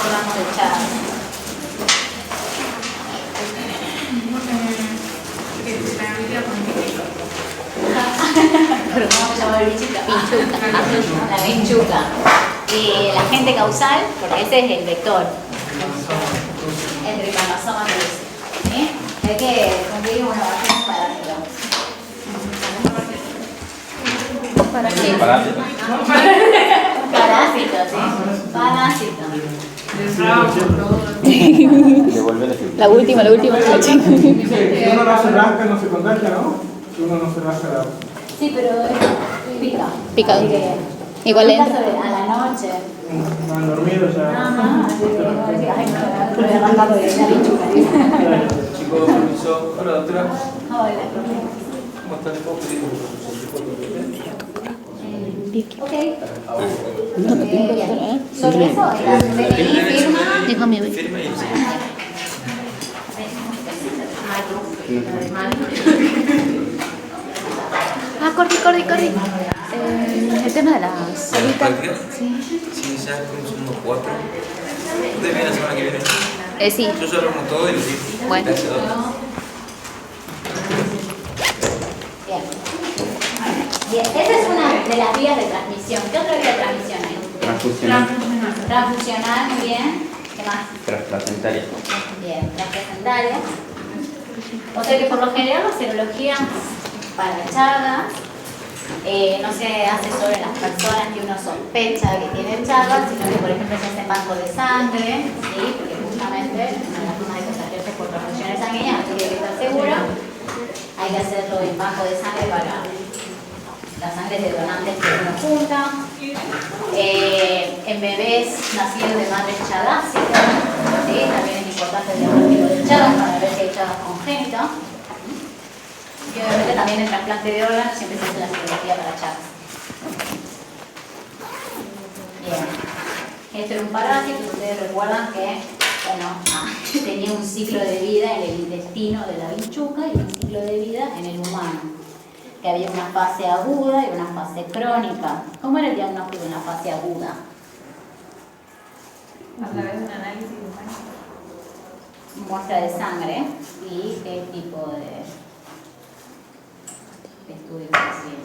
hablamos de Chagas. Pero ¿cómo se llama el bichuca? La vinchuca. El agente causal, porque ese es el vector. El tripanosoma cruzi. ¿Sí? Hay que cumplir una base parásito. Parásito. Parásito, sí. Parásito. La última. Si uno no se rasca, no se contagia, ¿no? Si uno no se rasca. Sí, pero pica. Pica. Igual Pica entra. a la noche. Han dormido ya. Ajá, así que no decía, ay, no, voy a arrancar porque es la bichuca. Chicos, permiso. Hola, doctora. Hola, ¿Cómo están? ¿Cómo pedir ok. No te tengo que hacer, ¿eh? Sobre eso, la PNI firma. Déjame ver. Firma y Ah, corre. El tema de las solitas. Sí. Sí, ya somos 4. ¿Ustedes vienen la semana que viene? Sí. Yo ya lo todo y lo digo. Bueno. Gracias, doctor. Bien. Bien, esa es una de las vías de transmisión. ¿Qué otra vía de transmisión hay? Transfusional. Transfusional, muy bien. ¿Qué más? Transplacentaria. Bien, transplacentaria. O sea que por lo general la serología para Chagas no se hace solo en las personas que uno sospecha que tienen Chagas, sino que por ejemplo se hace en banco de sangre, ¿sí? Porque justamente una de las formas de contagiarse por transfusiones sanguíneas, no tiene que estar seguro, hay que hacerlo en banco de sangre para las sangres de donantes que uno junta, en bebés nacidos de madres chagásicas, ¿sí? También es importante el diagnóstico de Chagas para ver si hay Chagas congénitas. Y obviamente también en trasplante de órganos siempre se hace la cirugía para Chagas. Bien. Esto era un parásito, ustedes recuerdan que tenía un ciclo de vida en el intestino de la vinchuca y un ciclo de vida en el humano. Que había una fase aguda y una fase crónica. ¿Cómo era el diagnóstico en la fase aguda? A través de un análisis humano. Muestra de sangre y qué tipo de estudio se hacía.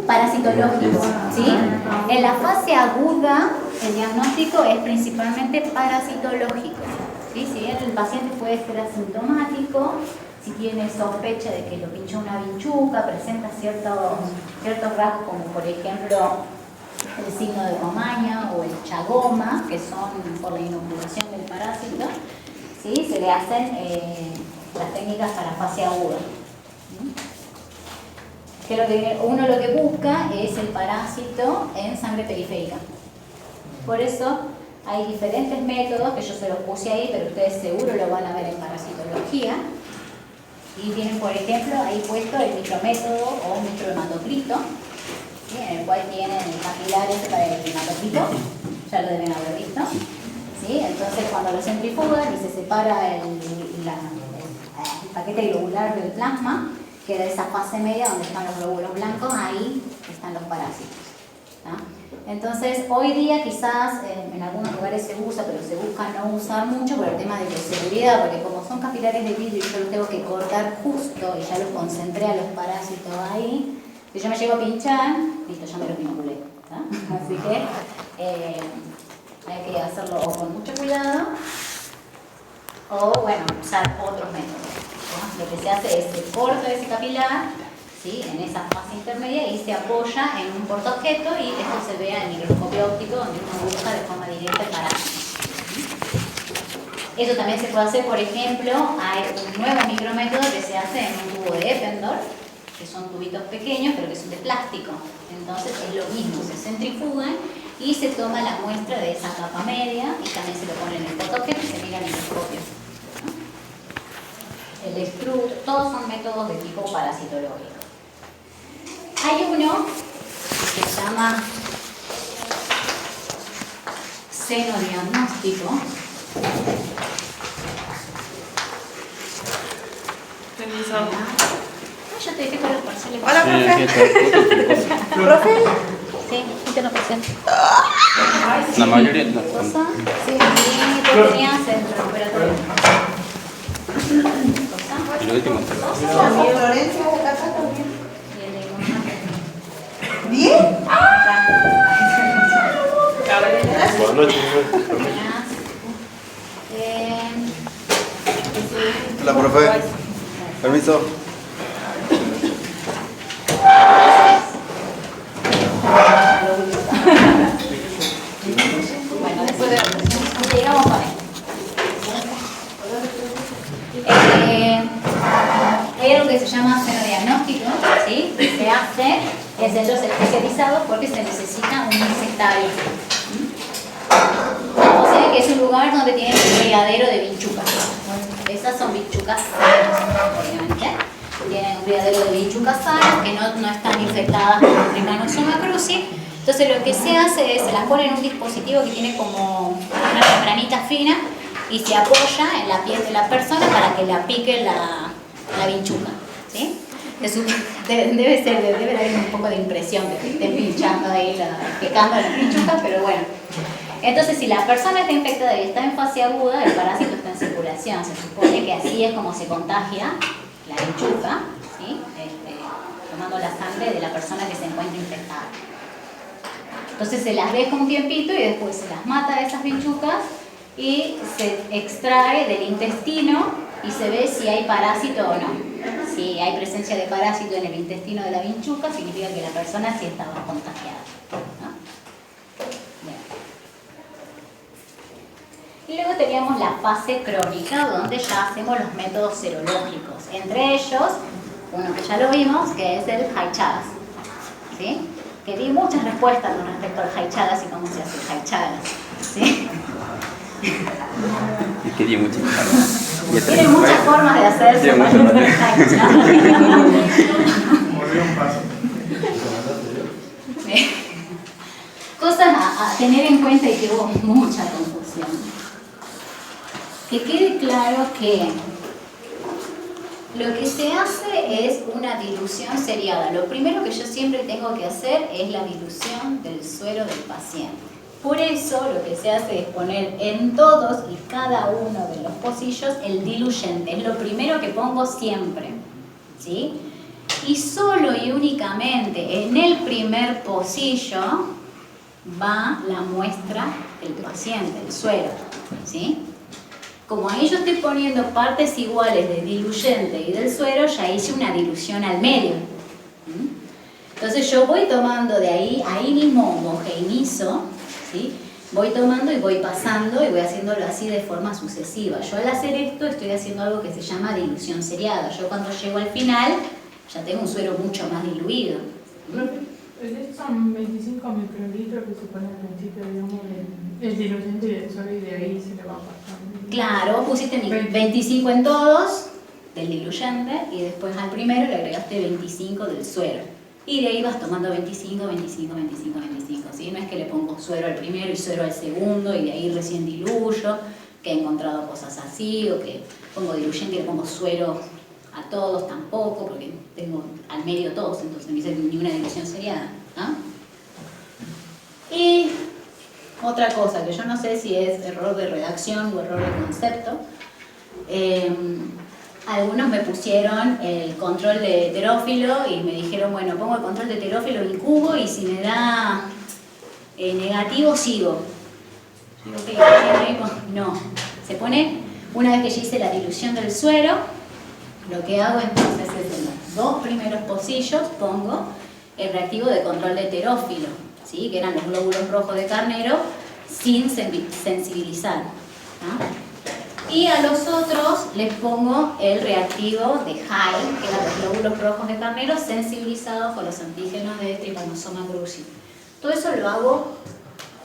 Parasitológico, ¿sí? En la fase aguda, el diagnóstico es principalmente parasitológico, ¿sí? Si bien el paciente puede ser asintomático, si tiene sospecha de que lo pinchó una vinchuca, presenta ciertos rasgos como por ejemplo el signo de Comaña o el chagoma, que son por la inoculación del parásito, ¿sí? Se le hacen las técnicas para fase aguda. Que uno lo que busca es el parásito en sangre periférica. Por eso hay diferentes métodos que yo se los puse ahí, pero ustedes seguro lo van a ver en parasitología. Y tienen, por ejemplo, ahí puesto el micrométodo o microhematocrito, ¿sí? En el cual tienen el capilar para el hematocrito, ya lo deben haber visto. ¿Sí? Entonces, cuando lo centrifugan y se separa el paquete globular del plasma, queda esa fase media donde están los glóbulos blancos, ahí están los parásitos. ¿Ah? Entonces, hoy día quizás en algunos lugares se usa, pero se busca no usar mucho por el tema de seguridad, porque como son capilares de vidrio y yo los tengo que cortar justo y ya los concentré a los parásitos ahí, si yo me llego a pinchar, listo, ya me lo inoculé. Así que hay que hacerlo o con mucho cuidado o, bueno, usar otros métodos. ¿No? Lo que se hace es se corta ese capilar, ¿sí? En esa fase intermedia y se apoya en un portaobjeto y esto se vea en el microscopio óptico donde uno busca de forma directa el parásito. Eso también se puede hacer, por ejemplo, hay un nuevo micrométodo que se hace en un tubo de Eppendorf, que son tubitos pequeños pero que son de plástico. Entonces es lo mismo, se centrifugan y se toma la muestra de esa capa media y también se lo pone en el portaobjeto y se mira en el microscopio. El extrudo, todos son métodos de tipo parasitológico. Hay uno que se llama xenodiagnóstico, Permiso. Yo te dejé con los parciales. Hola, profe. ¿Profe? Sí, Interpretación. La mayoría no. cosa. Sí, y tú tenías el recuperatorio. Cosa. Y lo último. Florencia de la casa también. Y el de Gonzalo. ¿Bien? Buenas noches. Tenías, Hola, profe. Permiso. Bueno, después de llegamos con esto. Hay algo que se llama senodiagnóstico, ¿sí? Que se hace en centros especializados porque se necesita un insectario. O sea que es un lugar donde tienen un criadero de bichucas. Esas son bichucas sanas, obviamente. Tienen un criadero de bichucas sanas que no están infectadas por el Trypanosoma cruzi. Entonces lo que se hace es, se las pone en un dispositivo que tiene como una membranita fina y se apoya en la piel de la persona para que la pique la vinchuca, ¿sí? Debe haber un poco de impresión que te estén pinchando ahí, picando las vinchucas, pero bueno. Entonces, si la persona está infectada y está en fase aguda, el parásito está en circulación. Se supone que así es como se contagia la vinchuca, ¿sí? Tomando la sangre de la persona que se encuentra infectada. Entonces se las deja un tiempito y después se las mata a esas vinchucas y se extrae del intestino y se ve si hay parásito o no. Si hay presencia de parásito en el intestino de la vinchuca, significa que la persona sí estaba contagiada, ¿no? Bien. Y luego teníamos la fase crónica, donde ya hacemos los métodos serológicos. Entre ellos, uno que ya lo vimos, que es el High-Chagas, ¿sí? Que di muchas respuestas con respecto al High-Chagas y cómo se hace el High-Chagas, ¿sí? Y quería mucho. Tiene muchas formas de hacerse. Tiene muchas formas. Cosas a tener en cuenta y que hubo mucha confusión. Que quede claro que lo que se hace es una dilución seriada. Lo primero que yo siempre tengo que hacer es la dilución del suero del paciente. Por eso lo que se hace es poner en todos y cada uno de los pocillos el diluyente. Es lo primero que pongo siempre, ¿sí? Y solo y únicamente en el primer pocillo va la muestra del paciente, el suero, ¿sí? Como ahí yo estoy poniendo partes iguales del diluyente y del suero, ya hice una dilución al medio. Entonces yo voy tomando de ahí mismo homogeneizo, ¿sí? Voy tomando y voy pasando y voy haciéndolo así de forma sucesiva. Yo al hacer esto estoy haciendo algo que se llama dilución seriada. Yo cuando llego al final ya tengo un suero mucho más diluido. Son 25 microlitros que se pone al principio, digamos, el diluyente y el suero, y de ahí se le va pasando. Claro, vos pusiste 25 en todos del diluyente y después al primero le agregaste 25 del suero. Y de ahí vas tomando 25, 25, 25, 25, ¿sí? No es que le pongo suero al primero y suero al segundo y de ahí recién diluyo, que he encontrado cosas así, o que pongo diluyente y le pongo suero a todos tampoco, porque tengo al medio todos, entonces no hice ninguna dilución seriada, ¿no? Y otra cosa, que yo no sé si es error de redacción o error de concepto, algunos me pusieron el control de heterófilo y me dijeron, bueno, pongo el control de heterófilo en cubo y si me da negativo, sigo. Digo, ¿qué? No, se pone, una vez que ya hice la dilución del suero, lo que hago entonces es en los dos primeros pocillos pongo el reactivo de control de heterófilo, ¿sí? Que eran los glóbulos rojos de carnero, sin sensibilizar, ¿no? Y a los otros les pongo el reactivo de Hyde, que eran los glóbulos rojos de carnero sensibilizados con los antígenos de Trypanosoma cruzi. Todo eso lo hago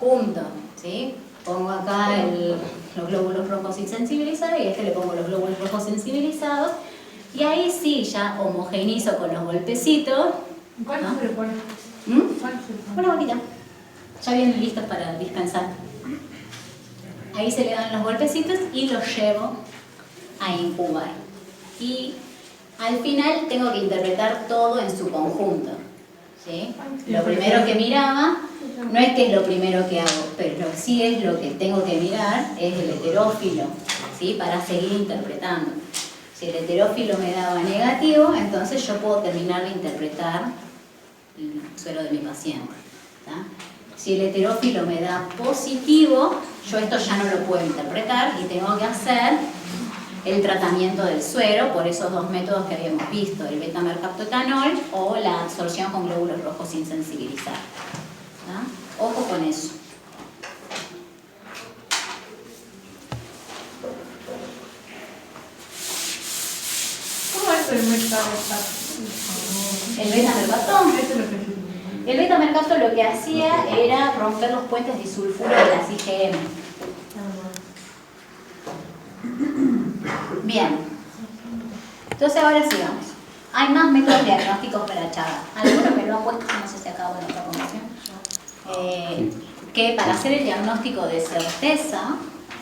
junto, ¿sí? Pongo acá los glóbulos rojos sin sensibilizar y a este le pongo los glóbulos rojos sensibilizados. Y ahí sí, ya homogeneizo con los golpecitos. ¿Cuál se le pone? ¿Cuál se le pone? Una bolita. Ya vienen listos para dispensar. Ahí se le dan los golpecitos y los llevo a incubar. Y Al final tengo que interpretar todo en su conjunto, ¿sí? Lo primero que miraba, no es que es lo primero que hago, pero sí es lo que tengo que mirar, es el heterófilo, ¿sí? Para seguir interpretando. Si el heterófilo me daba negativo, entonces yo puedo terminar de interpretar el suero de mi paciente, ¿tá? Si el heterófilo me da positivo, yo esto ya no lo puedo interpretar y tengo que hacer el tratamiento del suero por esos dos métodos que habíamos visto, el beta-mercaptoetanol o la absorción con glóbulos rojos sin sensibilizar. ¿Tá? Ojo con eso. ¿Cómo es el mercado? El beta-mercaptón. Eso es lo que sí. El beta-mercaptón lo que hacía era romper los puentes disulfuros de las IgM. Bien. Entonces ahora sigamos. Hay más métodos diagnósticos para Chagas. Algunos me lo han puesto, no sé si acabo en otra comisión, que para hacer el diagnóstico de certeza,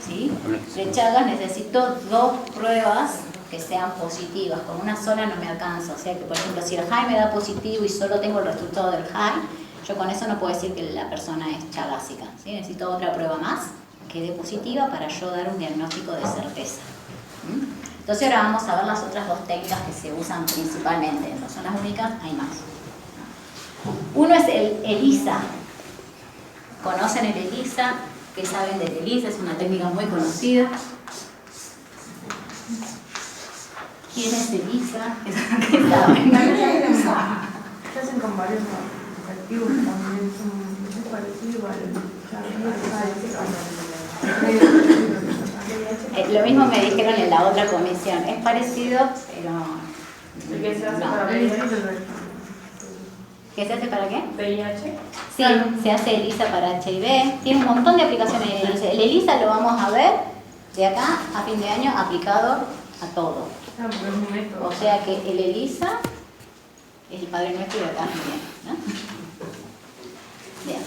¿sí?, de Chagas necesito 2 pruebas que sean positivas. Con una sola no me alcanza. O sea que, por ejemplo, si el high me da positivo y solo tengo el resultado del high, yo con eso no puedo decir que la persona es chagásica, ¿sí? Necesito otra prueba más que dé positiva para yo dar un diagnóstico de certeza. Entonces ahora vamos a ver las otras 2 técnicas que se usan principalmente. No son las únicas, hay más. Uno es el ELISA. ¿Conocen el ELISA? ¿Qué saben del ELISA? Es una técnica muy conocida. ¿Quién es ELISA? ¿Qué saben? Se hacen con varios activos también, es parecido Lo mismo me dijeron en la otra comisión. Es parecido, pero ¿El que se hace no. para VIH? ¿Qué se hace para qué? VIH. Sí, se hace ELISA para HIV. Tiene un montón de aplicaciones en ELISA. El ELISA lo vamos a ver de acá a fin de año aplicado a todo. Ah, porque es un método. O sea que el ELISA es el Padre Nuestro y acá también, ¿no? Bien.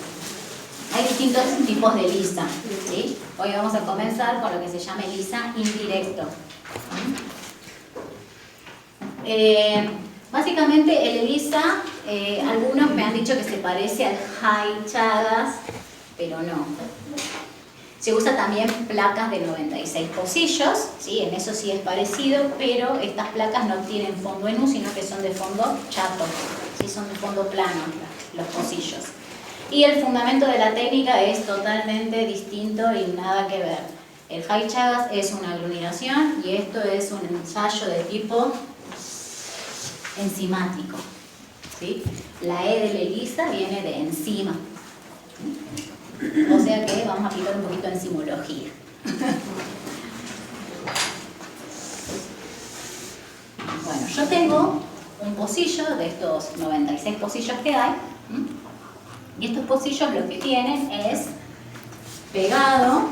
Hay distintos tipos de ELISA, ¿sí? Hoy vamos a comenzar con lo que se llama ELISA indirecto. Básicamente el ELISA, algunos me han dicho que se parece al High Chagas, pero no. Se usa también placas de 96 pocillos, ¿sí? En eso sí es parecido, pero estas placas no tienen fondo en U, sino que son de fondo chato, ¿sí? Son de fondo plano los pocillos. Y el fundamento de la técnica es totalmente distinto y nada que ver. El High Chagas es una aglutinación y esto es un ensayo de tipo enzimático, ¿sí? La E del ELISA viene de enzima. O sea que vamos a aplicar un poquito de enzimología. Bueno, yo tengo un pocillo de estos 96 pocillos que hay, y estos pocillos lo que tienen es pegado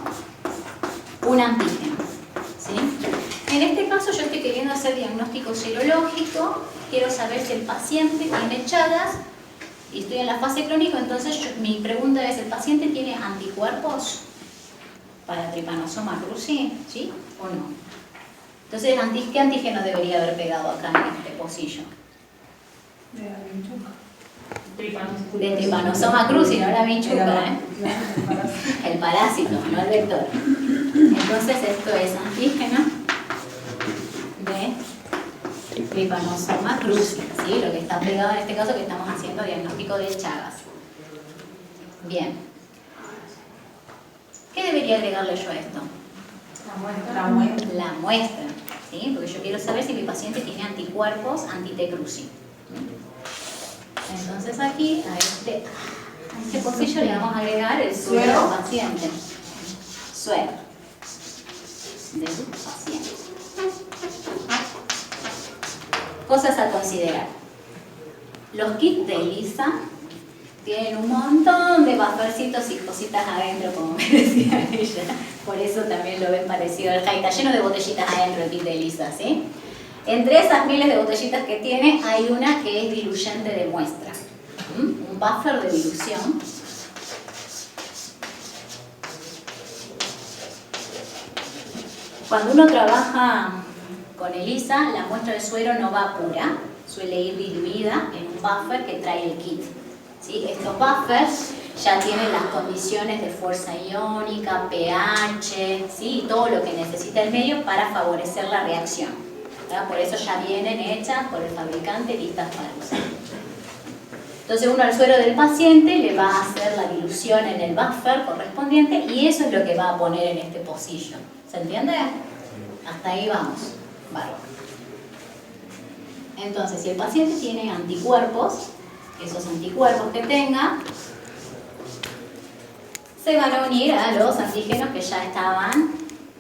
un antígeno, ¿sí? En este caso yo estoy queriendo hacer diagnóstico serológico, quiero saber si el paciente tiene Chagas y estoy en la fase crónica, entonces mi pregunta es, ¿el paciente tiene anticuerpos para Trypanosoma cruzi? ¿Sí o no? Entonces, ¿qué antígeno debería haber pegado acá en este pocillo? De Trypanosoma cruzi, no la bichuca, ¿eh? El parásito, no el vector. Entonces, esto es antígeno de Trypanosoma cruzi, ¿sí? Lo que está pegado en este caso que estamos haciendo diagnóstico de Chagas. Bien. ¿Qué debería agregarle yo a esto? La muestra, ¿sí? Porque yo quiero saber si mi paciente tiene anticuerpos anti-T cruzi. Entonces aquí, a este pocillo le vamos a agregar el suero del paciente. Suero del paciente. Cosas a considerar. Los kits de ELISA tienen un montón de buffercitos y cositas adentro, como me decía ella. Por eso también lo ven parecido al High. Está lleno de botellitas adentro el kit de ELISA, ¿sí? Entre esas miles de botellitas que tiene, hay una que es diluyente de muestra. Un buffer de dilución. Cuando uno trabaja con ELISA la muestra de suero no va pura, suele ir diluida en un buffer que trae el kit. ¿Sí? Estos buffers ya tienen las condiciones de fuerza iónica, pH, ¿sí? Todo lo que necesita el medio para favorecer la reacción. ¿Verdad? Por eso ya vienen hechas por el fabricante listas para usar. Entonces uno al suero del paciente le va a hacer la dilución en el buffer correspondiente y eso es lo que va a poner en este pocillo. ¿Se entiende? Hasta ahí vamos. Bárbaro. Entonces, si el paciente tiene anticuerpos, esos anticuerpos que tenga se van a unir a los antígenos que ya estaban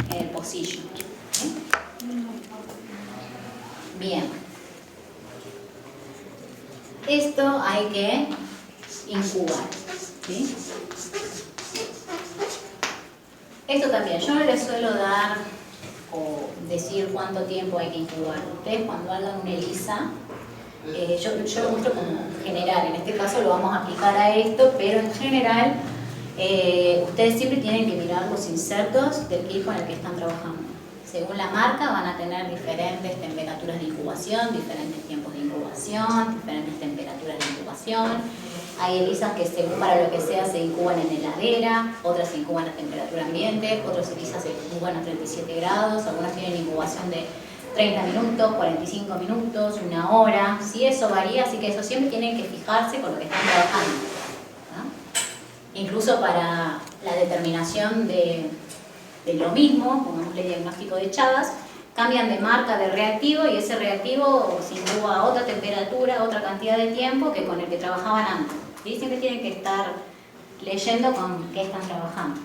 en el pocillo. ¿Sí? Bien. Esto hay que incubar. ¿Sí? Esto también, yo no les suelo dar o decir cuánto tiempo hay que incubar. Ustedes cuando hagan una ELISA, yo lo muestro como general, en este caso lo vamos a aplicar a esto, pero en general ustedes siempre tienen que mirar los insertos del kit con el que están trabajando. Según la marca van a tener diferentes temperaturas de incubación, diferentes tiempos de incubación, diferentes temperaturas de incubación. Hay ELISAs que según para lo que sea se incuban en heladera, otras se incuban a temperatura ambiente, otras ELISAs se incuban a 37 grados, algunas tienen incubación de 30 minutos, 45 minutos, 1 hora, ¿sí? Eso varía, así que eso siempre tienen que fijarse con lo que están trabajando, ¿no? Incluso para la determinación de lo mismo, pongámosle diagnóstico de Chagas, cambian de marca de reactivo y ese reactivo se incuba a otra temperatura, otra cantidad de tiempo que con el que trabajaban antes. ¿Sí? Siempre tienen que estar leyendo con qué están trabajando.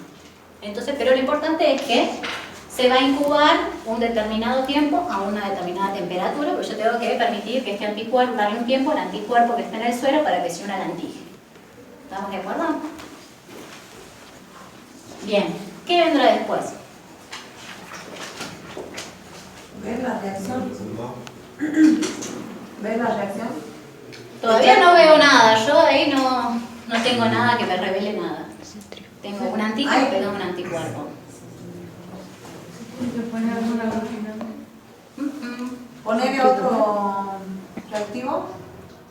Entonces, pero lo importante es que se va a incubar un determinado tiempo a una determinada temperatura, porque yo tengo que permitir que este anticuerpo, darle un tiempo al anticuerpo que está en el suero para que se una al antígeno. ¿Estamos de acuerdo? Bien. ¿Qué vendrá después? ¿Ver la reacción? ¿Ver la reacción? Todavía no veo nada, yo ahí no tengo nada que me revele nada. Tengo un antígeno pegado a un anticuerpo. ¿Se pone alguna rutina? ¿Ponerle otro reactivo?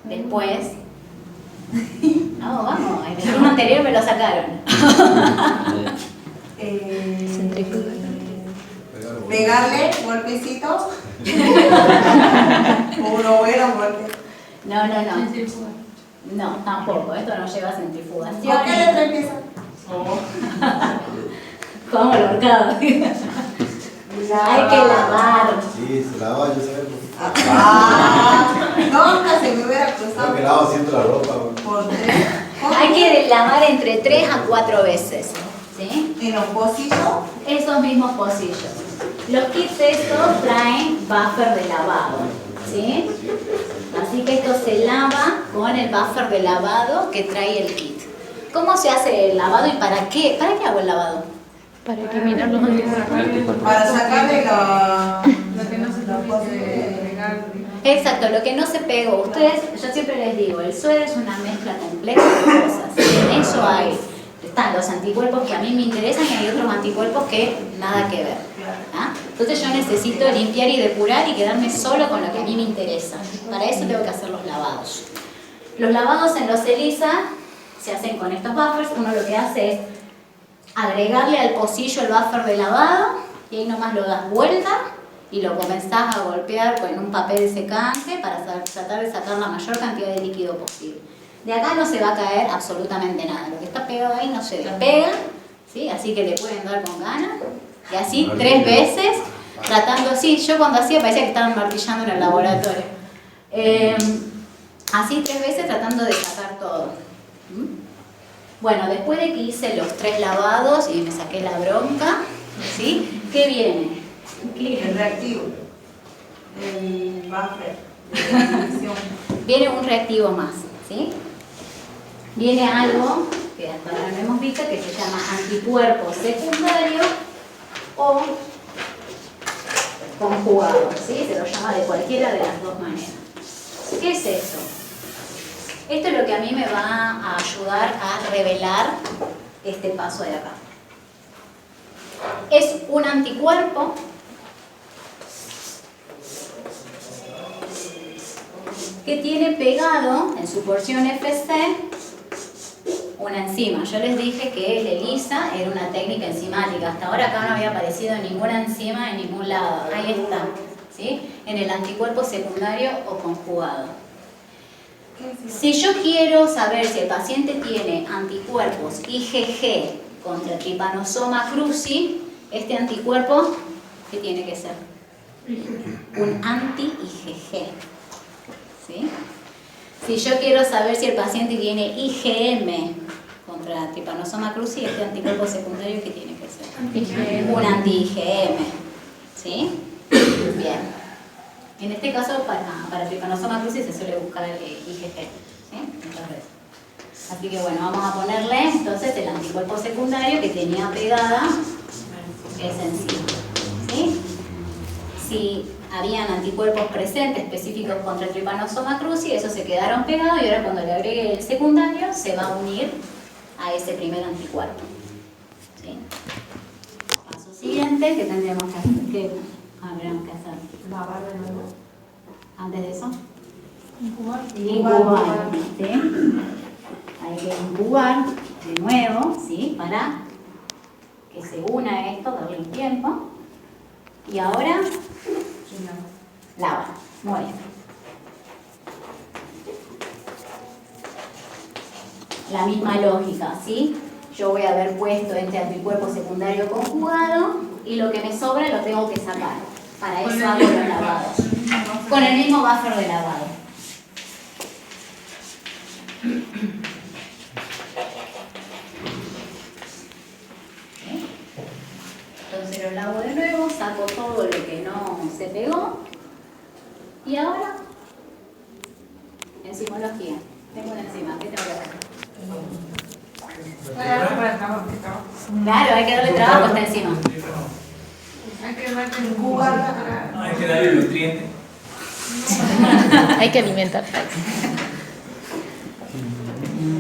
Después. Vamos, el turno anterior me lo sacaron. Pegarle golpecitos. Uno bueno, golpe. No. No, tampoco, esto no lleva centrifugación. ¿Por qué letra empieza? Como el horcado. Hay que lavar. Sí, se lava, yo sé. Nunca se me hubiera cruzado. Yo que lavo siempre la ropa. Por 3. Hay que lavar entre 3 a 4 veces. ¿Sí? En los pocillos. Esos mismos pocillos. Los kits estos traen buffer de lavado. ¿Sí? Así que esto se lava con el buffer de lavado que trae el kit. ¿Cómo se hace el lavado y para qué? ¿Para qué hago el lavado? Para eliminar los anticuerpos. Para sacarle Lo que no se puede pegar. Exacto, lo que no se pegó. Ustedes, yo siempre les digo, el suero es una mezcla compleja de cosas. En eso están los anticuerpos que a mí me interesan y hay otros anticuerpos que nada que ver. ¿Ah? Entonces yo necesito limpiar y depurar y quedarme solo con lo que a mí me interesa. Para eso tengo que hacer los lavados. Los lavados en los ELISA se hacen con estos buffers. Uno lo que hace es agregarle al pocillo el buffer de lavado y ahí nomás lo das vuelta y lo comenzás a golpear con un papel secante para tratar de sacar la mayor cantidad de líquido posible. De acá no se va a caer absolutamente nada. Lo que está pegado ahí no se despega, ¿sí? Así que le pueden dar con ganas. Y así 3 veces, tratando así. Yo cuando hacía parecía que estaban martillando en el laboratorio. Así 3 veces tratando de sacar todo. Bueno, después de que hice los 3 lavados y me saqué la bronca, ¿sí? ¿Qué viene? el reactivo. El buffer. Viene un reactivo más, ¿sí? Viene algo que hasta ahora no hemos visto que se llama anticuerpo secundario o conjugado, ¿sí? Se lo llama de cualquiera de las dos maneras. ¿Qué es eso? Esto es lo que a mí me va a ayudar a revelar este paso de acá. Es un anticuerpo que tiene pegado en su porción FC una enzima. Yo les dije que el ELISA era una técnica enzimática. Hasta ahora acá no había aparecido ninguna enzima en ningún lado. Ahí está, ¿sí? En el anticuerpo secundario o conjugado. Si yo quiero saber si el paciente tiene anticuerpos IgG contra Trypanosoma cruzi, este anticuerpo, ¿qué tiene que ser? Un anti-IgG. ¿Sí? Si yo quiero saber si el paciente tiene IgM contra Trypanosoma cruzi, este anticuerpo secundario, ¿qué tiene que ser? Un anti-IgM. ¿Sí? Bien. En este caso, para Trypanosoma cruzi se suele buscar el IgG. ¿Sí? Entonces, así que bueno, vamos a ponerle entonces el anticuerpo secundario que tenía pegada esa enzima. ¿Sí? Si habían anticuerpos presentes específicos contra el Trypanosoma cruzi, esos se quedaron pegados y ahora cuando le agregue el secundario se va a unir a ese primer anticuerpo. ¿Sí? Paso siguiente, ¿qué tendríamos que hacer? ¿Qué habríamos que hacer? Lavar de nuevo. Antes de eso, Incubar. incubar. ¿Sí? Hay que incubar de nuevo, ¿sí? Para que se una esto, darle un tiempo. Y ahora, lava. Muy bien. La misma lógica, ¿sí? Yo voy a haber puesto este anticuerpo secundario conjugado y lo que me sobra lo tengo que sacar. Para eso hago los lavados. Con el mismo buffer de lavado. ¿Sí? Entonces lo lavo de nuevo, saco todo lo que no se pegó. Y ahora, enzimología. Tengo una enzima, ¿qué tengo que hacer? Claro, hay que darle trabajo a esta enzima. Hay que darle Incubarla. Hay que darle nutrientes. Hay que alimentar.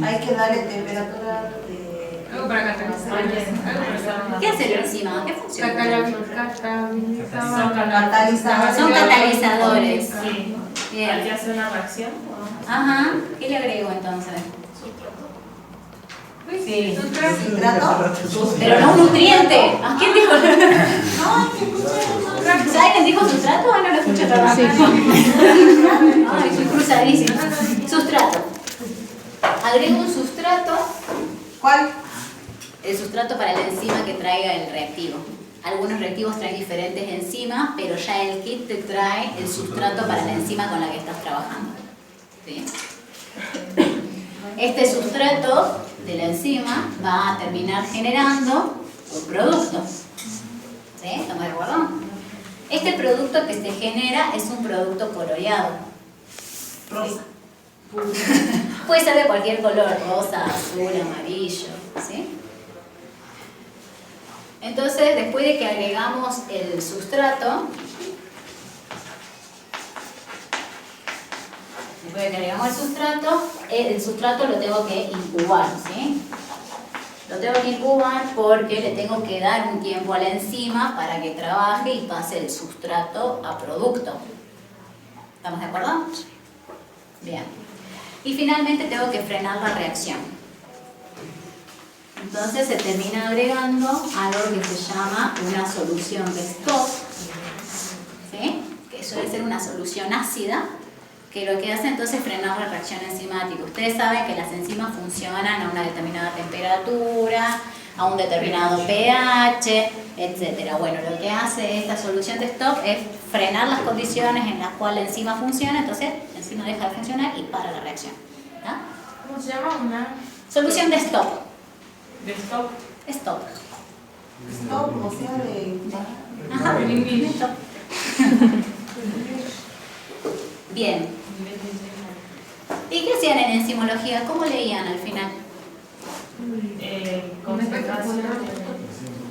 Hay que darle temperatura de... algo para catalizar. ¿Qué hace la enzima? ¿Qué funciona? Catalizadores. Son catalizadores. Sí. Bien. ¿Hay que hacer una reacción? Ajá. ¿Qué le agrego entonces? Sí. Citrato. Pero no un nutriente. ¿A quién dijo? ¿Alguien dijo sustrato o no lo escuché? Perdón. Ay, soy cruzadísima. Sustrato. Agrego un sustrato. ¿Cuál? El sustrato para la enzima que traiga el reactivo. Algunos reactivos traen diferentes enzimas, pero ya el kit te trae el sustrato para la enzima con la que estás trabajando. ¿Sí? Este sustrato de la enzima va a terminar generando un producto. ¿Sí? ¿Estamos de acuerdo? Este producto que se genera es un producto coloreado. Rosa. Puede ser de cualquier color, rosa, azul, amarillo. ¿Sí? Entonces, después de que agregamos el sustrato, el sustrato lo tengo que incubar, ¿sí? Lo tengo que incubar porque le tengo que dar un tiempo a la enzima para que trabaje y pase el sustrato a producto. ¿Estamos de acuerdo? Bien. Y finalmente tengo que frenar la reacción. Entonces se termina agregando algo que se llama una solución de Stock, ¿sí? Que suele ser una solución ácida, que lo que hace entonces es frenar la reacción enzimática. Ustedes saben que las enzimas funcionan a una determinada temperatura, a un determinado pH, etc. Bueno, lo que hace esta solución de Stock es frenar las condiciones en las cuales la enzima funciona, entonces la enzima deja de funcionar y para la reacción. ¿Está? ¿Cómo se llama? Una Solución de Stock. de stop. Stop. Stop, o sea, de... Ajá. Stop. Bien. ¿Y qué hacían en enzimología? ¿Cómo leían al final? Concentración.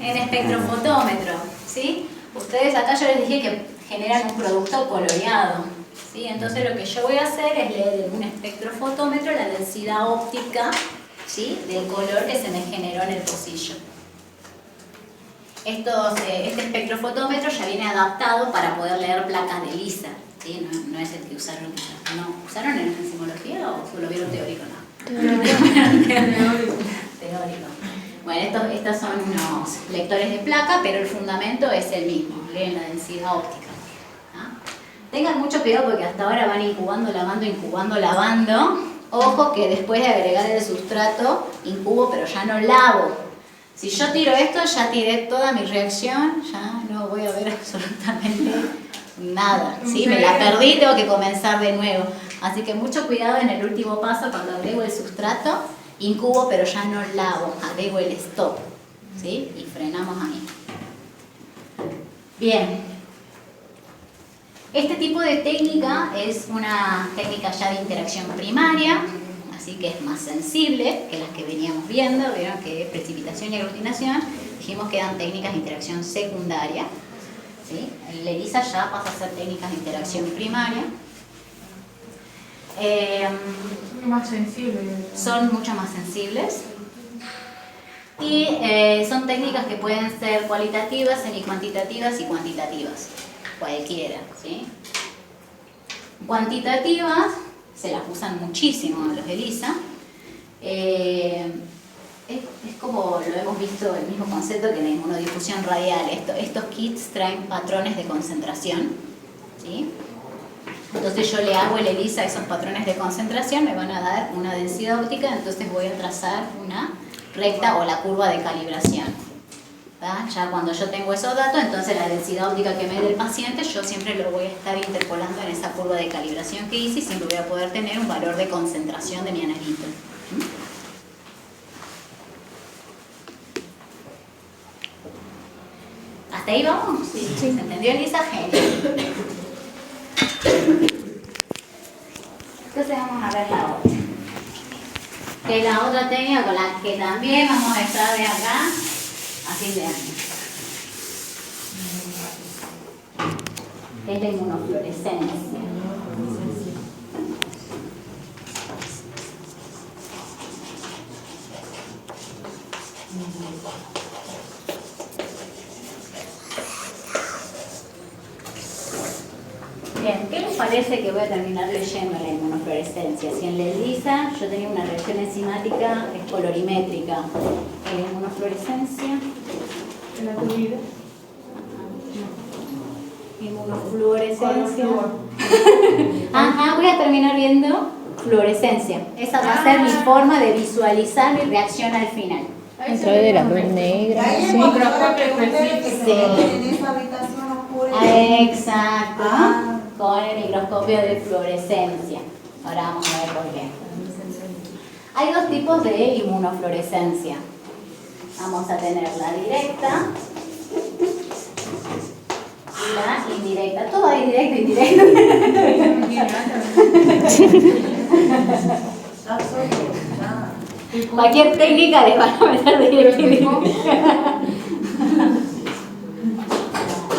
En espectrofotómetro, ¿sí? Ustedes acá yo les dije que generan un producto coloreado, ¿sí? Entonces lo que yo voy a hacer es leer en un espectrofotómetro la densidad óptica, ¿sí? Del color que se me generó en el pocillo. Este espectrofotómetro ya viene adaptado para poder leer placas de ELISA, ¿sí? No es el que usaron quizás. ¿No? ¿Usaron en enzimología o solo vieron teórico? No. Teórico. Bueno, estos son unos lectores de placa, pero el fundamento es el mismo, leen la densidad óptica. ¿Ah? Tengan mucho cuidado porque hasta ahora van incubando, lavando. Ojo que después de agregar el sustrato, incubo pero ya no lavo. Si yo tiro esto, ya tiré toda mi reacción, ya no voy a ver absolutamente nada. ¿Sí? Me la perdí, tengo que comenzar de nuevo. Así que mucho cuidado en el último paso cuando agrego el sustrato. Incubo, pero ya no lavo, agrego el stop, ¿sí? Y frenamos ahí. Bien. Este tipo de técnica es una técnica ya de interacción primaria, así que es más sensible que las que veníamos viendo. Vieron que precipitación y aglutinación, dijimos que eran técnicas de interacción secundaria, ¿sí? El ELISA ya pasa a ser técnicas de interacción primaria. Más sensibles. Son mucho más sensibles y son técnicas que pueden ser cualitativas, semicuantitativas y cuantitativas, cualquiera, ¿sí? Cuantitativas se las usan muchísimo a los ELISA. Es como lo hemos visto, el mismo concepto que en la inmunodifusión radial. Estos kits traen patrones de concentración, ¿sí? Entonces yo le hago el ELISA a esos patrones de concentración, me van a dar una densidad óptica, entonces voy a trazar una recta o la curva de calibración. ¿Va? Ya cuando yo tengo esos datos, entonces la densidad óptica que me dé el paciente, yo siempre lo voy a estar interpolando en esa curva de calibración que hice y siempre voy a poder tener un valor de concentración de mi analito. ¿Hasta ahí vamos? Sí. ¿Se entendió, Elisa? Genial. Entonces vamos a ver la otra, que es la otra técnica con la que también vamos a estar de acá a fin de año, que es la inmunofluorescencia. Bien, ¿qué les parece que voy a terminar leyendo la inmunofluorescencia? Si en la ELISA yo tenía una reacción enzimática colorimétrica, en la inmunofluorescencia, En la tuya. inmunofluorescencia. Ajá, voy a terminar viendo fluorescencia. Esa va a ser mi forma de visualizar mi reacción al final. Dentro de la luz negra. Ahí Sí. encontró que ustedes que Sí. en esa habitación oscura. Exacto, con el microscopio de fluorescencia. Ahora vamos a ver por qué. Hay dos tipos de inmunofluorescencia. Vamos a tener la directa y la indirecta. Todo hay directo e indirecto. Cualquier técnica les van a meter directa y indirecta.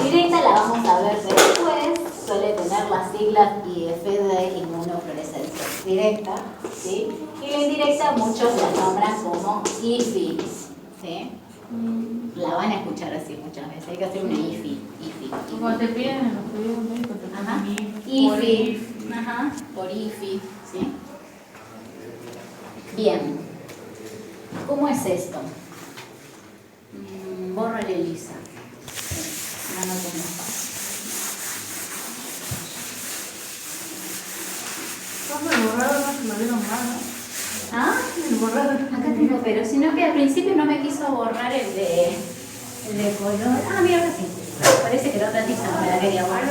Directa la vamos a ver después. Suele tener las siglas IF de inmunofluorescencia directa, ¿sí? Y la indirecta muchos la nombran como IFI, ¿sí? La van a escuchar así muchas veces, hay que hacer una IFI. Como te piden en los estudios médicos, te Ajá. ponen IFI. Ajá. Por IFI, ¿sí? Bien. ¿Cómo es esto? Borro el ELISA. No tengo espacio. Me borraron, no se lo dieron mal, ¿no? ¿Ah? Me borraron. Acá tengo, pero sino que al principio no me quiso borrar el de color. Ah, mira, ahora sí. Parece que la otra tiza no me la quería borrar.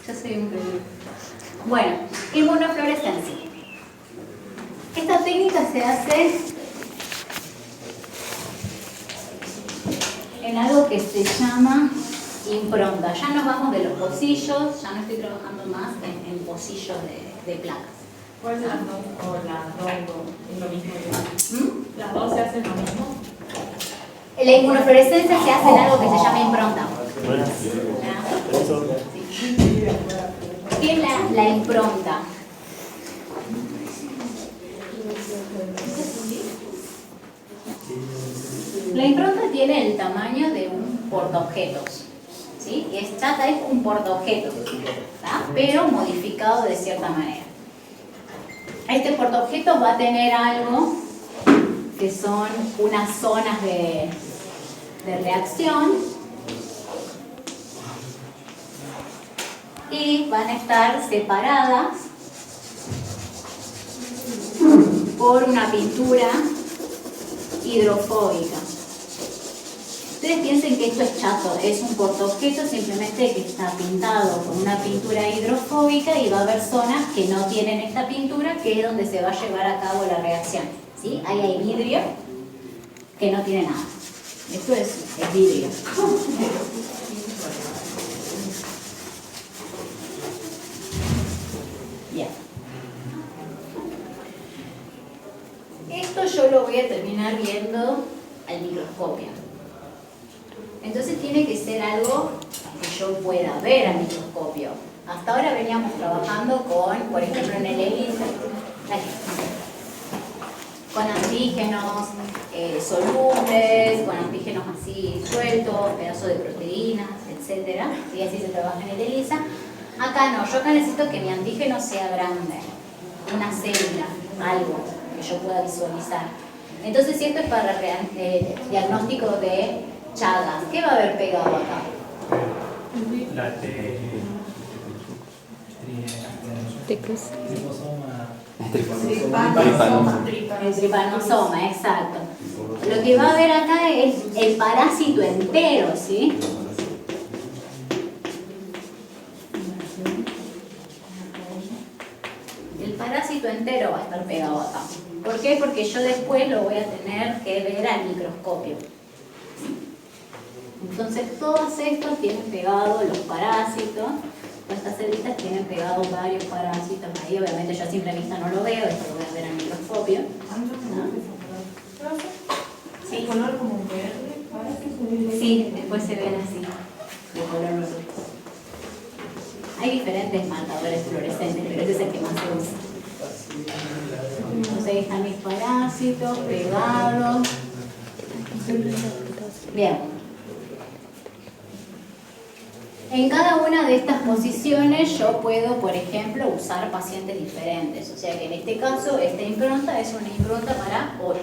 Yo soy un peligro. Bueno, inmunofluorescencia. Esta técnica se hace en algo que se llama impronta. Ya nos vamos de los pocillos, ya no estoy trabajando más en pocillos de placas. ¿Cuál de las dos? ¿O las dos es lo mismo? ¿Mm? ¿Las dos se hacen lo mismo? La inmunofluorescencia se hace en algo que se llama impronta. ¿Qué es la impronta? La impronta tiene el tamaño de un portaobjetos, ¿sí? Y chata es un portaobjetos, pero modificado de cierta manera. Este portaobjetos va a tener algo que son unas zonas de reacción y van a estar separadas por una pintura hidrofóbica. Ustedes piensen que esto es chato, es un portaobjetos simplemente que está pintado con una pintura hidrofóbica y va a haber zonas que no tienen esta pintura, que es donde se va a llevar a cabo la reacción. ¿Sí? Ahí hay vidrio que no tiene nada. Esto es vidrio. Bien. Esto yo lo voy a terminar viendo al microscopio. Entonces tiene que ser algo que yo pueda ver al microscopio. Hasta ahora veníamos trabajando con, por ejemplo, en el ELISA, con antígenos solubles, con antígenos así sueltos, pedazos de proteínas, etc. Y así se trabaja en el ELISA. Acá no, yo acá necesito que mi antígeno sea grande, una célula, algo que yo pueda visualizar. Entonces, si esto es para diagnóstico de Chagas, ¿qué va a haber pegado acá? El tripanosoma, exacto. Lo que va a haber acá es el parásito entero, ¿sí? El parásito entero va a estar pegado acá. ¿Por qué? Porque yo después lo voy a tener que ver al microscopio. Entonces todos estos tienen pegado los parásitos, estas celitas tienen pegados varios parásitos ahí, obviamente yo a simple vista no lo veo, esto lo voy a ver al microscopio. ¿Sí? ¿Color como verde? Sí, después se ven así, de color verde. Hay diferentes marcadores fluorescentes, pero ese es el que más se usa. Entonces ahí están mis parásitos pegados. Bien. En cada una de estas posiciones yo puedo, por ejemplo, usar pacientes diferentes. O sea que en este caso, esta impronta es una impronta para 8.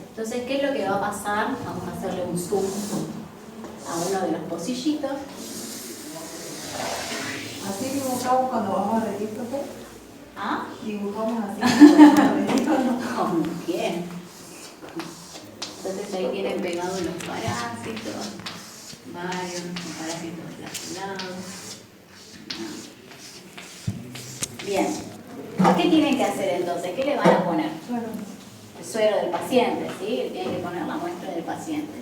Entonces, ¿qué es lo que va a pasar? Vamos a hacerle un zoom a uno de los pocillitos. Así dibujamos cuando vamos a regístrofe. ¿Ah? Dibujamos así cuando vamos a regístrofe. Oh, bien. Entonces ahí tienen pegados los parásitos, varios parásitos flagelados. Bien. ¿Qué tienen que hacer entonces? ¿Qué le van a poner? El suero del paciente, ¿sí? Tienen que poner la muestra del paciente.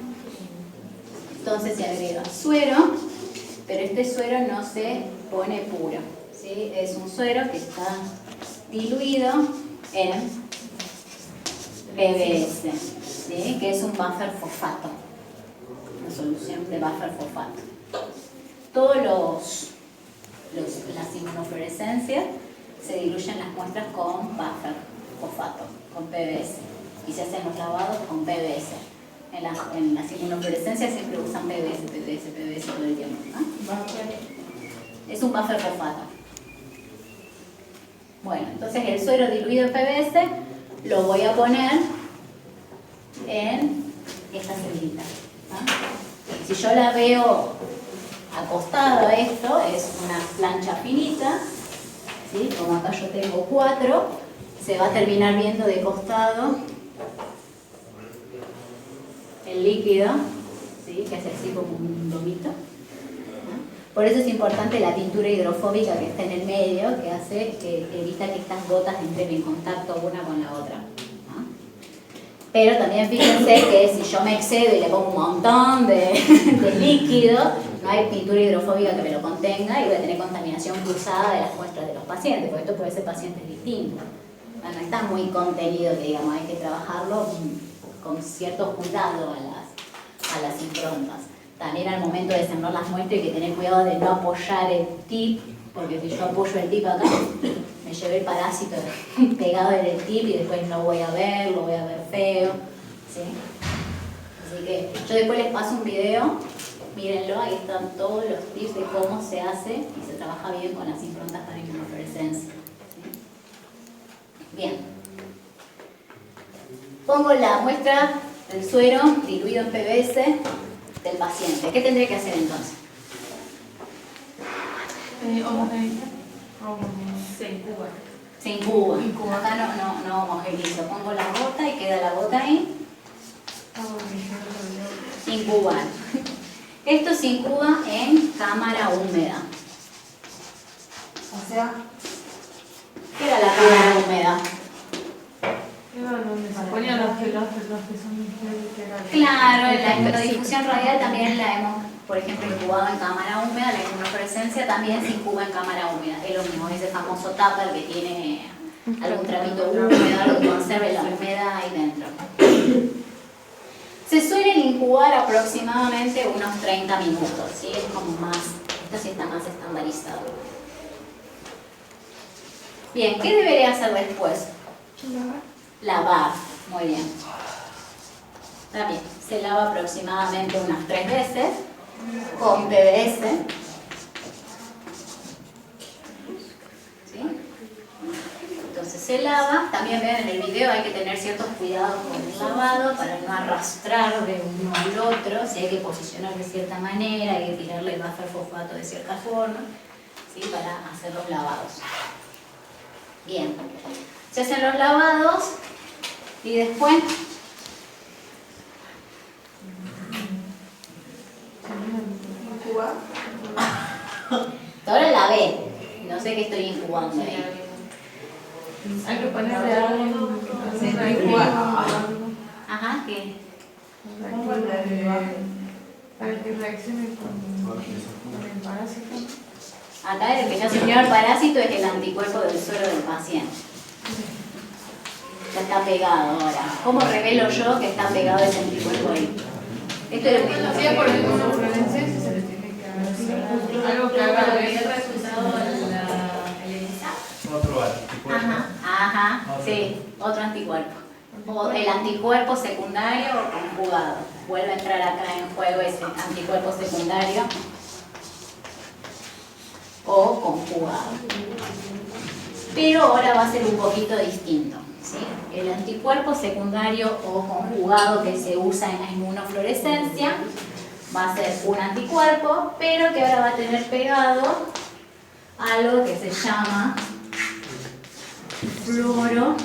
Entonces se agrega suero, pero este suero no se pone puro, ¿sí? Es un suero que está diluido en PBS, ¿sí? Que es un buffer fosfato, una solución de buffer fosfato. Todos las inmunofluorescencias se diluyen las muestras con buffer fosfato, con PBS, y se hacen los lavados con PBS. En las inmunofluorescencias siempre usan PBS todo el tiempo, ¿no? Es un buffer fosfato. Bueno, entonces el suero diluido en PBS lo voy a poner en esta celita, ¿no? Si yo la veo acostada, esto es una plancha finita, ¿sí? Como acá yo tengo 4, se va a terminar viendo de costado el líquido, ¿sí? Que hace así como un domito, ¿no? Por eso es importante la pintura hidrofóbica que está en el medio, que evita que estas gotas entren en contacto una con la otra, ¿no? Pero también fíjense que si yo me excedo y le pongo un montón de líquido, no hay pintura hidrofóbica que me lo contenga y voy a tener contaminación cruzada de las muestras de los pacientes, porque esto puede ser pacientes distintos. No está muy contenido, que digamos, hay que trabajarlo con cierto cuidado a las improntas. También al momento de sembrar las muestras hay que tener cuidado de no apoyar el tip, porque si yo apoyo el tip acá, me llevé el parásito pegado en el tip y después no voy a ver, lo voy a ver feo. feo, ¿sí? Así que yo después les paso un video, mírenlo, ahí están todos los tips de cómo se hace y se trabaja bien con las improntas para inmunofluorescencia, ¿sí? Bien. Pongo la muestra del suero diluido en PBS del paciente. ¿Qué tendré que hacer entonces? Se incuba. Acá no homogenizo. Pongo la gota y queda la gota ahí. Incubar. Esto se incuba en cámara húmeda. O sea, ¿Qué era la cámara húmeda? Era donde se ponían los que son Claro, en la inmunodifusión radial también la hemos, por ejemplo, incubado en cámara húmeda. La inmunofluorescencia también se incuba en cámara húmeda. Es lo mismo, ese famoso tupper que tiene algún trapito húmedo, algo que conserve la humedad ahí dentro. Se suelen incubar aproximadamente unos 30 minutos, ¿sí? Es como más, esto sí está más estandarizado. Bien, ¿qué debería hacer después? Lavar, muy bien. Está bien, se lava aproximadamente unas 3 veces con PBS. ¿Sí? Entonces se lava, también ven en el video hay que tener ciertos cuidados con el lavado para no arrastrar de uno al otro, si hay que posicionar de cierta manera, hay que tirarle el buffer fosfato de cierta forma, ¿sí? Para hacer los lavados. Bien, se hacen los lavados y después Cuba. ahora lavé, no sé qué estoy incubando ahí. Hay que ponerle algo Ajá, ¿qué? para que reaccione con el parásito. Acá el que ya se unió al parásito es el anticuerpo del suero del paciente. Ya está pegado ahora. ¿Cómo revelo yo que está pegado ese anticuerpo ahí? Esto es lo que Lo hacía por el inmunofluorescencia, se le tiene que hacer algo que haga ver el resultado de la ELISA. Otro anticuerpo. Ajá, sí, otro anticuerpo. O el anticuerpo secundario o conjugado. Vuelve a entrar acá en juego ese anticuerpo secundario o conjugado. Pero ahora va a ser un poquito distinto, ¿sí? El anticuerpo secundario o conjugado que se usa en la inmunofluorescencia va a ser un anticuerpo, pero que ahora va a tener pegado algo que se llama fluorocromo,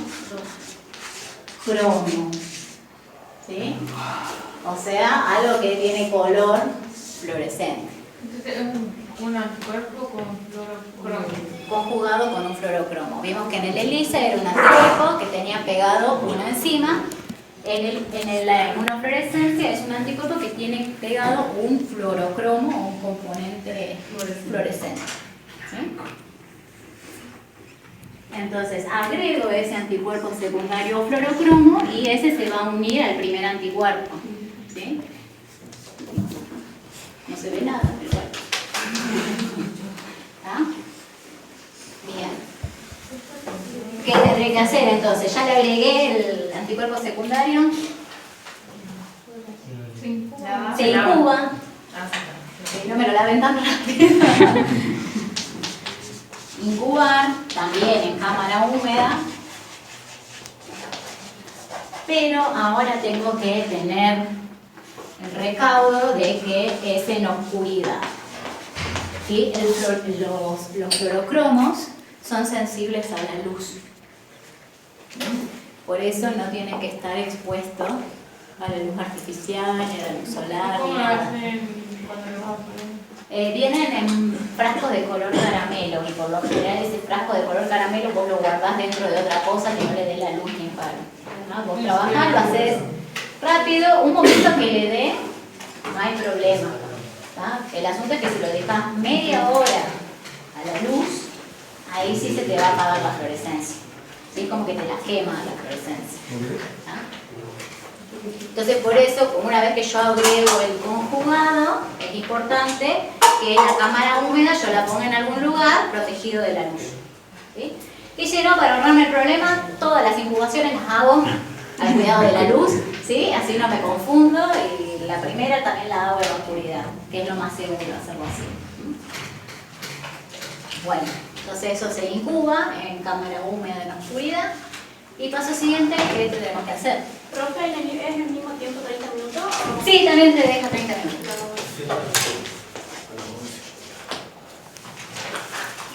¿sí? O sea, algo que tiene color fluorescente. Entonces es un anticuerpo con fluorocromo. Conjugado con un fluorocromo. Vimos que en el ELISA era un anticuerpo que tenía pegado una enzima. En la inmunofluorescencia es un anticuerpo que tiene pegado un fluorocromo o un componente fluorescente. ¿Sí? Entonces agrego ese anticuerpo secundario o fluorocromo y ese se va a unir al primer anticuerpo. ¿Sí? No se ve nada, pero bueno. ¿Ah? Bien. ¿Qué tendré que hacer entonces? Ya le agregué el anticuerpo secundario. Se incuba. Sí, no me lo laven tan rápido. Incubar, también en cámara húmeda. Pero ahora tengo que tener el recaudo de que es en oscuridad. ¿Sí? Los fluorocromos son sensibles a la luz. Por eso no tienen que estar expuestos a la luz artificial, ni a la luz solar. ¿Cómo Ni lo nada. hacen cuando lo vas a poner? Vienen en frascos de color caramelo y por lo general ese frasco de color caramelo vos lo guardás dentro de otra cosa que no le dé la luz ni paro, ¿no? Vos trabajás, lo haces rápido, un momento que le dé, no hay problema. ¿Tá? El asunto es que si lo dejas media hora a la luz, ahí sí se te va a apagar la fluorescencia. ¿Sí? Como que te la quema la fluorescencia. ¿Tá? Entonces por eso, como una vez que yo agrego el conjugado, es importante que la cámara húmeda yo la ponga en algún lugar protegido de la luz. ¿Sí? Y si no, para ahorrarme el problema, todas las incubaciones las hago al cuidado de la luz, ¿sí? Así no me confundo, y la primera también la hago en la oscuridad, que es lo más seguro hacerlo así. Bueno, entonces eso se incuba en cámara húmeda en la oscuridad. Y paso siguiente, ¿qué tenemos que hacer? Profe, ¿es el mismo tiempo, 30 minutos? Sí, también te deja 30 minutos.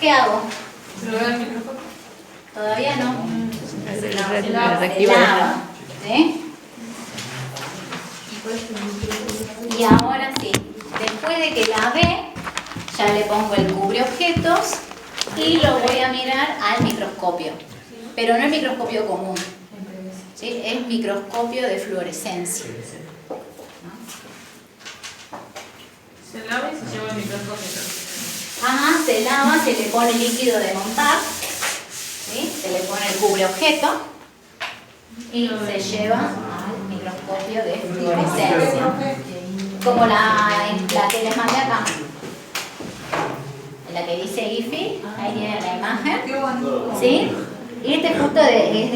¿Qué hago? ¿Se lo da el micrófono? Todavía no. Se Se reactiva. lava, ¿sí? Y ahora sí, después de que lavé, ya le pongo el cubreobjetos y lo voy a mirar al microscopio. Pero no el microscopio común, ¿sí? Es microscopio de fluorescencia. Se lava y se lleva el micrófono. Ajá, se lava, se le pone líquido de montar, ¿sí? Se le pone el cubreobjeto y se lleva al microscopio de fluorescencia. Como la que les mandé acá. La que dice IFI, ahí tienen la imagen. ¿Sí? Y este justo es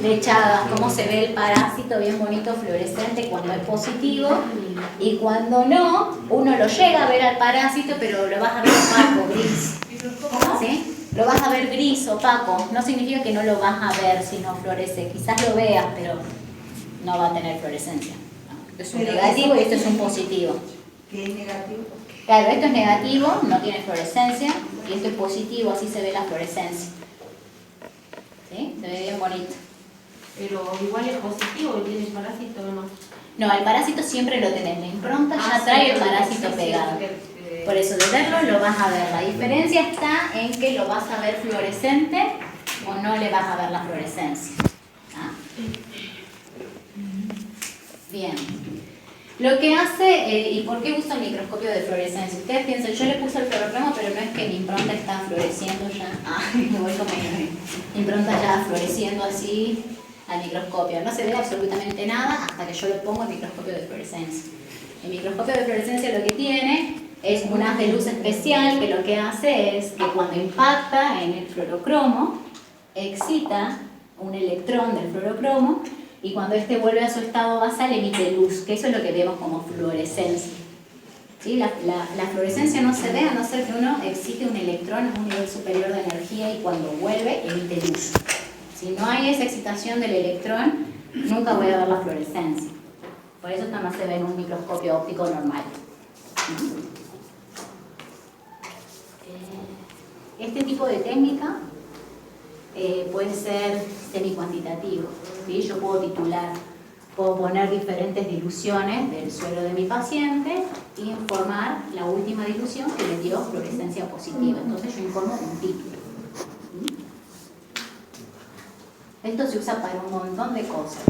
de Chagas, cómo se ve el parásito bien bonito fluorescente cuando es positivo, y cuando no, uno lo llega a ver al parásito, pero lo vas a ver opaco, gris. ¿Sí? Lo vas a ver gris, opaco. No significa que no lo vas a ver si no florece. Quizás lo veas, pero no va a tener fluorescencia. Esto es un negativo y esto es un positivo. ¿Qué es negativo? Claro, esto es negativo, no tiene fluorescencia, y esto es positivo, así se ve la fluorescencia. ¿Sí? Se ve bien bonito. Pero igual es positivo y tiene parásito o no. No, el parásito siempre lo tenés, la impronta ya trae el parásito pegado. Por eso de verlo lo vas a ver. La diferencia está en que lo vas a ver fluorescente o no le vas a ver la fluorescencia. ¿Ah? Bien. Lo que hace, ¿y por qué uso el microscopio de fluorescencia? Ustedes piensan, yo le puse el fluorocromo, pero no es que mi impronta está floreciendo ya. Me voy como mi impronta ya floreciendo así al microscopio. No se ve absolutamente nada hasta que yo le pongo el microscopio de fluorescencia. El microscopio de fluorescencia lo que tiene es un haz de luz especial que lo que hace es que cuando impacta en el fluorocromo, excita un electrón del fluorocromo, y cuando este vuelve a su estado basal emite luz, que eso es lo que vemos como fluorescencia. ¿Sí? La fluorescencia no se ve a no ser que uno excite un electrón a un nivel superior de energía y cuando vuelve emite luz. Si no hay esa excitación del electrón, nunca voy a ver la fluorescencia. Por eso esto no se ve en un microscopio óptico normal. Este tipo de técnica puede ser semi-cuantitativo, ¿sí? Yo puedo titular, puedo poner diferentes diluciones del suelo de mi paciente y informar la última dilución que le dio fluorescencia positiva. Entonces yo informo un título. Esto se usa para un montón de cosas,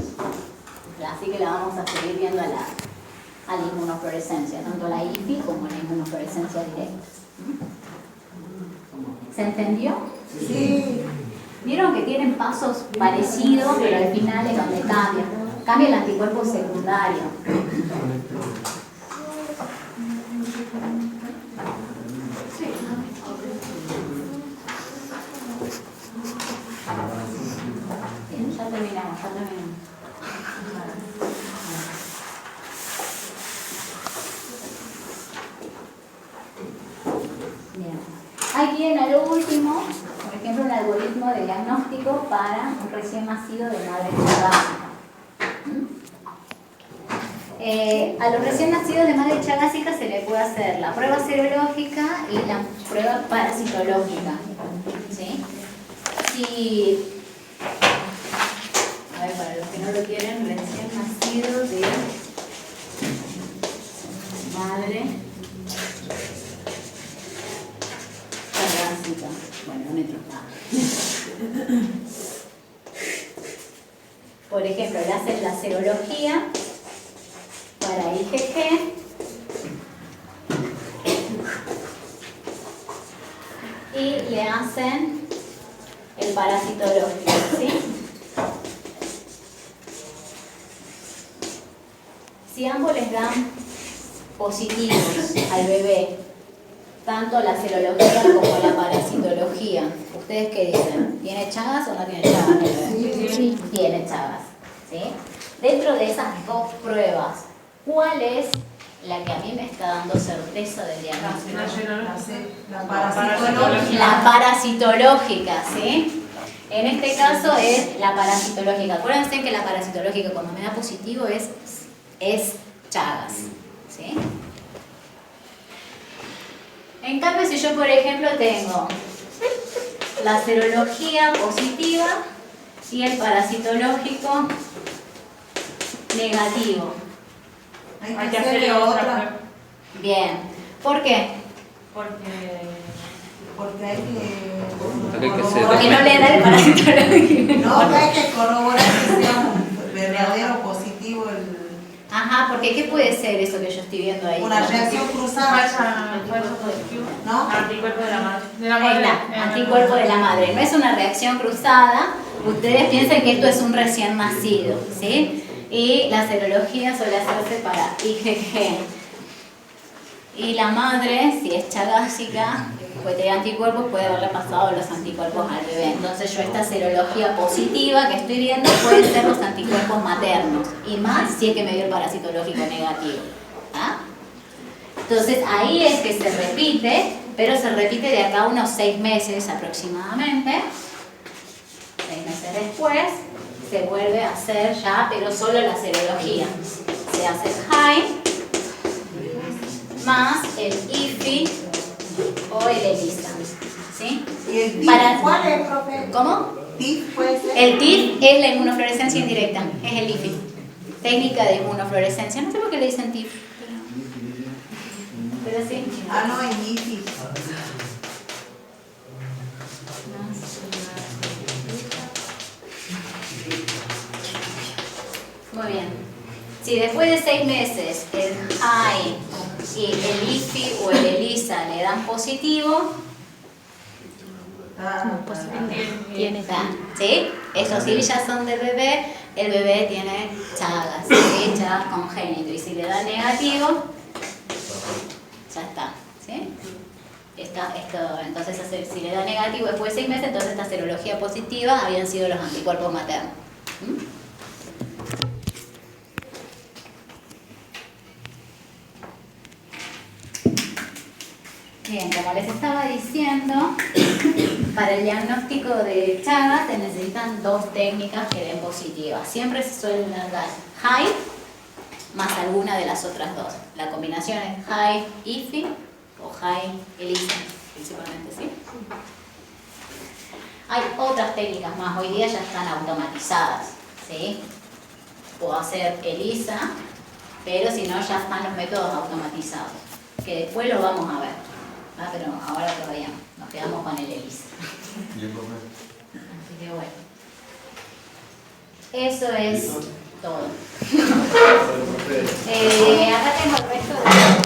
así que la vamos a seguir viendo a la inmunofluorescencia, tanto la IFI como la inmunofluorescencia directa. ¿Se entendió? Sí. Vieron que tienen pasos parecidos, pero al final es donde cambia. Cambia el anticuerpo secundario. Bien, ya terminamos. Bien. Aquí en lo último, por ejemplo, un algoritmo de diagnóstico para un recién nacido de madre chagásica. A los recién nacidos de madre chagásica se le puede hacer la prueba serológica y la prueba parasitológica. ¿Sí? Si, a ver, para los que no lo quieren, recién nacido de madre chagásica. Bueno, no me trozaba. Por ejemplo, le hacen la serología para IgG y le hacen el parasitológico, ¿sí? Si ambos les dan positivos al bebé, tanto la serología como la parasitología, ¿ustedes qué dicen? ¿Tiene Chagas o no tiene Chagas el bebé? Sí. Tiene Chagas. ¿sí? Dentro de esas dos pruebas, ¿cuál es la que a mí me está dando certeza del diagnóstico? La parasitológica. La parasitológica, ¿sí? En este caso es la parasitológica. Acuérdense que la parasitológica cuando me da positivo es Chagas, ¿sí? En cambio, si yo, por ejemplo, tengo la serología positiva y el parasitológico negativo. Hay que hacerle otra. Bien. ¿Por qué? Porque hay Porque no le da el parasitológico. No, que hay que corroborar que sea un verdadero positivo el... Ajá, porque ¿qué puede ser eso que yo estoy viendo ahí? Una reacción cruzada. Falso positivo. ¿No? Anticuerpo de la madre. Ahí está, anticuerpo de la madre. No es una reacción cruzada. Ustedes piensen que esto es un recién nacido, ¿sí? Y la serología suele hacerse para IgG. Y la madre, si es chagásica, puede tener anticuerpos, puede haberle pasado los anticuerpos al bebé. Entonces yo esta serología positiva que estoy viendo pueden ser los anticuerpos maternos. Y más si es que me dio el parasitológico negativo. ¿Ah? Entonces ahí es que se repite, pero se repite de acá a unos 6 meses aproximadamente. 6 meses después se vuelve a hacer ya, pero solo la serología. Se hace el high más el IFI o el ELISA, ¿sí? ¿Y el TIF cuál es, profe? ¿Cómo? ¿TIF puede ser? El TIF es la inmunofluorescencia indirecta, es el IFI. Técnica de inmunofluorescencia. No sé por qué le dicen TIF. Pero sí. Ah, no, en IFI. Muy bien. Si después de 6 meses el HAI y el IFI o el ELISA le dan positivo, ¿sí? Estos sí ya son del bebé, el bebé tiene Chagas, ¿sí? Chagas congénito. Y si le da negativo, ya está, ¿sí? Entonces, si le da negativo después de 6 meses, entonces esta serología positiva habían sido los anticuerpos maternos. ¿Mm? Bien, como les estaba diciendo, para el diagnóstico de Chagas se necesitan 2 técnicas que den positivas. Siempre se suelen dar high más alguna de las otras 2. La combinación es high IFI o high ELISA, principalmente, ¿sí? Hay otras técnicas más, hoy día ya están automatizadas, ¿sí? Puedo hacer ELISA, pero si no ya están los métodos automatizados, que después lo vamos a ver. Ah, pero ahora todavía nos quedamos con el ELISA. Así que bueno. Eso es todo. Acá tengo el resto de...